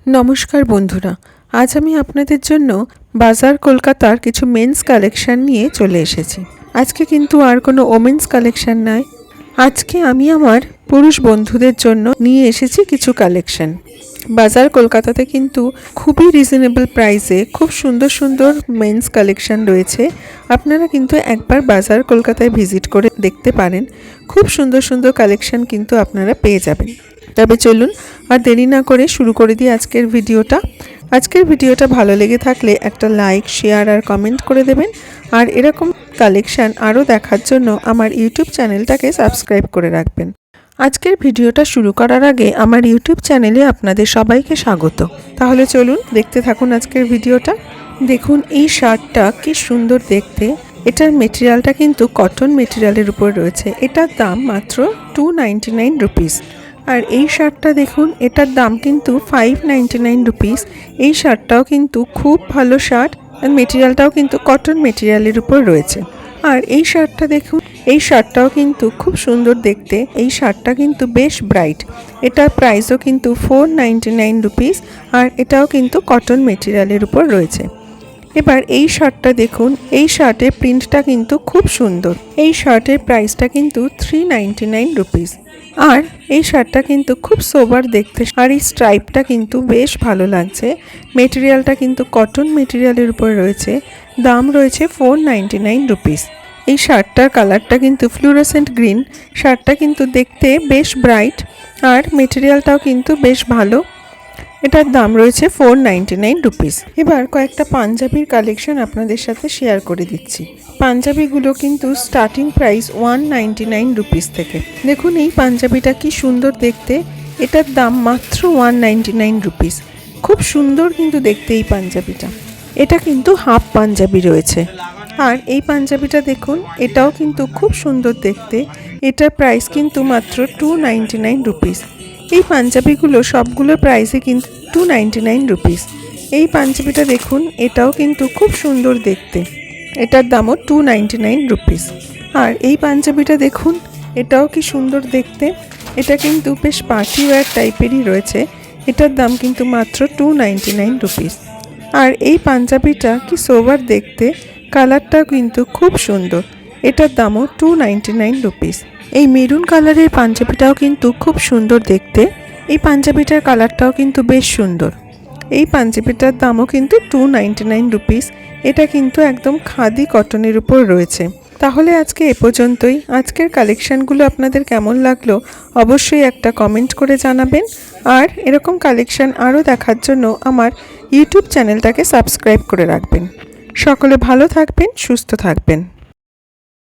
নমস্কার বন্ধুরা, আজ আমি আপনাদের জন্য বাজার কলকাতার কিছু মেন্স কালেকশন নিয়ে চলে এসেছি। আজকে কিন্তু আর কোনো ওমেন্স কালেকশন নয়, আজকে আমি আমার পুরুষ বন্ধুদের জন্য নিয়ে এসেছি কিছু কালেকশন। বাজার কলকাতাতে কিন্তু খুবই রিজনেবল প্রাইসে খুব সুন্দর সুন্দর মেন্স কালেকশন রয়েছে। আপনারা কিন্তু একবার বাজার কলকাতায় ভিজিট করে দেখতে পারেন, খুব সুন্দর সুন্দর কালেকশন কিন্তু আপনারা পেয়ে যাবেন। তবে চলুন আর দেরি না করে শুরু করে দিই আজকের ভিডিওটা ভালো লেগে থাকলে একটা লাইক, শেয়ার আর কমেন্ট করে দেবেন। আর এরকম কালেকশন আরও দেখার জন্য আমার ইউটিউব চ্যানেলটাকে সাবস্ক্রাইব করে রাখবেন। আজকের ভিডিওটা শুরু করার আগে আমার ইউটিউব চ্যানেলে আপনাদের সবাইকে স্বাগত। তাহলে চলুন দেখতে থাকুন আজকের ভিডিওটা। দেখুন এই শার্টটা কি সুন্দর দেখতে। এটার মেটেরিয়ালটা কিন্তু কটন মেটেরিয়ালের উপর রয়েছে। এটার দাম মাত্র 299 রুপিস। আর এই শার্টটা দেখুন, এটার দাম কিন্তু 599 রুপিস। এই শার্টটাও কিন্তু খুব ভালো শার্ট আর মেটেরিয়ালটাও কিন্তু কটন মেটেরিয়ালের উপর রয়েছে। আর এই শার্টটা দেখুন, এই শার্টটাও কিন্তু খুব সুন্দর দেখতে। এই শার্টটা কিন্তু বেশ ব্রাইট। এটার প্রাইসও কিন্তু 499 রুপিস আর এটাও কিন্তু কটন মেটেরিয়ালের উপর রয়েছে। এবার এই শার্টটা দেখুন, এই শার্টের প্রিন্টটা কিন্তু খুব সুন্দর। এই শার্টের প্রাইসটা কিন্তু 399 রুপিস। আর এই শার্টটা কিন্তু খুব সোবার দেখতে আর এই স্ট্রাইপটা কিন্তু বেশ ভালো লাগছে। মেটেরিয়ালটা কিন্তু কটন মেটেরিয়ালের উপর রয়েছে। দাম রয়েছে 499 রুপিস। এই শার্টটার কালারটা কিন্তু ফ্লুরোসেন্ট গ্রিন। শার্টটা কিন্তু দেখতে বেশ ব্রাইট আর মেটেরিয়ালটাও কিন্তু বেশ ভালো। এটার দাম রয়েছে 499 রুপিস। এবার কয়েকটা পাঞ্জাবির কালেকশন আপনাদের সাথে শেয়ার করে দিচ্ছি। পাঞ্জাবিগুলো কিন্তু স্টার্টিং প্রাইস 199 রুপিস থেকে। দেখুন এই পাঞ্জাবিটা কি সুন্দর দেখতে। এটার দাম মাত্র 199 রুপিস। খুব সুন্দর কিন্তু দেখতে এই পাঞ্জাবিটা। এটা কিন্তু হাফ পাঞ্জাবি রয়েছে। আর এই পাঞ্জাবিটা দেখুন, এটাও কিন্তু খুব সুন্দর দেখতে। এটার প্রাইস কিন্তু মাত্র 299 রুপিস। এই পাঞ্জাবিগুলো সবগুলো প্রাইসে কিন্তু 299 রুপিস। এই পাঞ্জাবিটা দেখুন, এটাও কিন্তু খুব সুন্দর দেখতে। এটার দামও 299 রুপিস। আর এই পাঞ্জাবিটা দেখুন, এটাও কি সুন্দর দেখতে। এটা কিন্তু বেশ পার্টি ওয়্যার টাইপেরই রয়েছে। এটার দাম কিন্তু মাত্র 299 রুপিস। আর এই পাঞ্জাবিটা কি সোবার দেখতে। কালারটা কিন্তু খুব সুন্দর। এটার দামও 299 রুপিস। এই মেরুন কালারের পাঞ্জাবিটাও কিন্তু খুব সুন্দর দেখতে। এই পাঞ্জাবিটার কালারটাও কিন্তু বেশ সুন্দর। এই পাঞ্জাবিটার দামও কিন্তু 299 রুপিস। এটা কিন্তু একদম খাদি কটনের উপর রয়েছে। তাহলে আজকে এ পর্যন্তই। আজকের কালেকশানগুলো আপনাদের কেমন লাগলো অবশ্যই একটা কমেন্ট করে জানাবেন। আর এরকম কালেকশান আরও দেখার জন্য আমার ইউটিউব চ্যানেলটাকে সাবস্ক্রাইব করে রাখবেন। সকলে ভালো থাকবেন, সুস্থ থাকবেন।